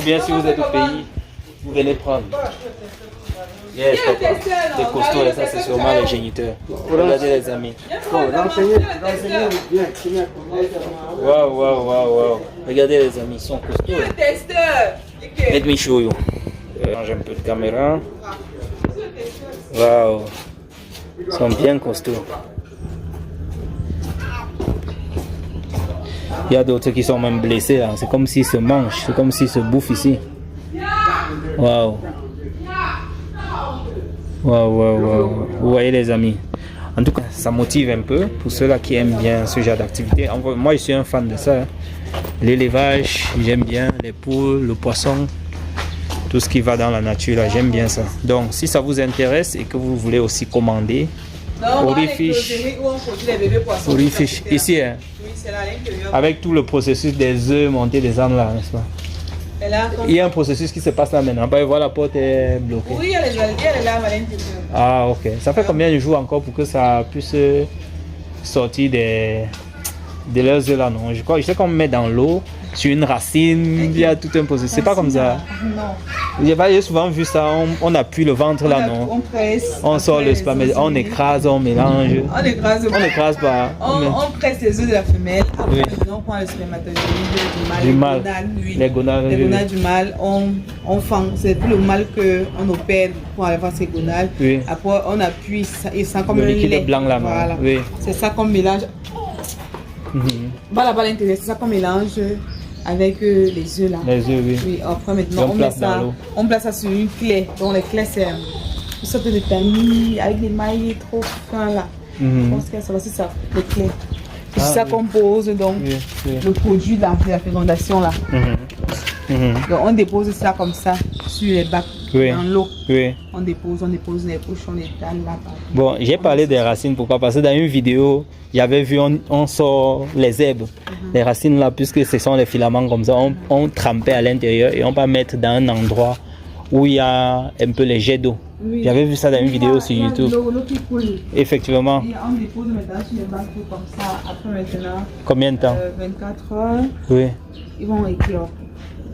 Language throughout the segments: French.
Ou bien si vous êtes au pays, vous venez prendre. Yes, papa. C'est costaud et ça c'est sûrement les géniteurs. Regardez les amis. Waouh. Regardez les amis, ils sont costauds. Let me show you. Change un peu de caméra. Waouh. Ils sont bien costauds. Il y a d'autres qui sont même blessés là. C'est comme s'ils se mangent, c'est comme s'ils se bouffent ici. Waouh. Waouh. Vous voyez les amis. En tout cas, ça motive un peu pour ceux-là qui aiment bien ce genre d'activité. Moi, je suis un fan de ça. L'élevage, j'aime bien les poules, le poisson, tout ce qui va dans la nature, là, j'aime bien ça. Donc, si ça vous intéresse et que vous voulez aussi commander, Orifish, ici, hein, avec tout le processus des œufs montés, des ânes là, n'est-ce pas? Il y a un processus qui se passe là maintenant. Bah, voilà, la porte est bloquée. Oui, elle est là à l'intérieur. Ah, ok. Ça fait combien de jours encore pour que ça puisse sortir de leurs œufs là, non? Je sais qu'on met dans l'eau, sur une racine, il y a tout un processus. C'est pas comme ça. Non. J'ai souvent vu ça, on appuie le ventre là, non? On presse. On sort le sperme, on écrase, on mélange. On écrase pas. On presse les œufs de la femelle. Après, on prend le spermatozoïde du mâle. Les gonades du mâle. On fend. C'est tout le mâle qu'on opère pour avoir ces gonades. Oui. Après, on appuie et ça comme le un liquide lait. Blanc là. Voilà. Oui. C'est ça qu'on mélange. Là-bas à l'intérieur, c'est ça qu'on mélange avec les œufs là. Les œufs, oui. Oui, après maintenant, on place ça sur une clé. Donc les clés, c'est une sorte de tamis avec des mailles trop fins là. Je pense que ça va, c'est ça, les clés. C'est ça qu'on pose donc le produit de la fécondation là. Donc on dépose ça comme ça sur les bacs dans l'eau. On dépose les couches, on étale là. Bon, j'ai parlé des racines, pourquoi? Parce que dans une vidéo, j'avais vu on sort les herbes, les racines là, puisque ce sont les filaments comme ça, on trempait à l'intérieur et on va mettre dans un endroit où il y a un peu les jets d'eau. Oui. J'avais vu ça dans une vidéo sur YouTube. L'eau qui coule. Effectivement. Et on dépose maintenant sur les bacs comme ça. Après maintenant. Combien de temps? 24 heures. Oui. Ils vont éclore.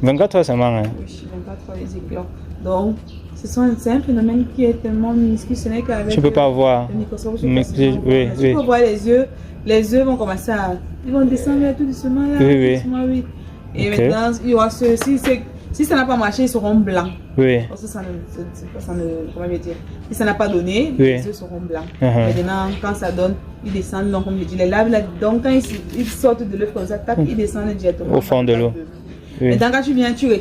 24 heures seulement, hein? Oui, 24 heures ils éclorent. Donc, c'est un phénomène qui est tellement minuscule, ce n'est qu'avec tu peux pas voir. Le microscope. Tu peux voir les œufs vont commencer ils vont descendre tout doucement là. Oui. Et maintenant, il y aura si ça n'a pas marché, ils seront blancs. Oui. Parce que comment dire, si ça n'a pas donné, les œufs seront blancs. Maintenant, quand ça donne, ils descendent, donc comme je dis, les laves là, donc quand ils sortent de l'œuf comme ça, ils descendent directement au fond de l'eau. Maintenant, quand tu viens, tu retires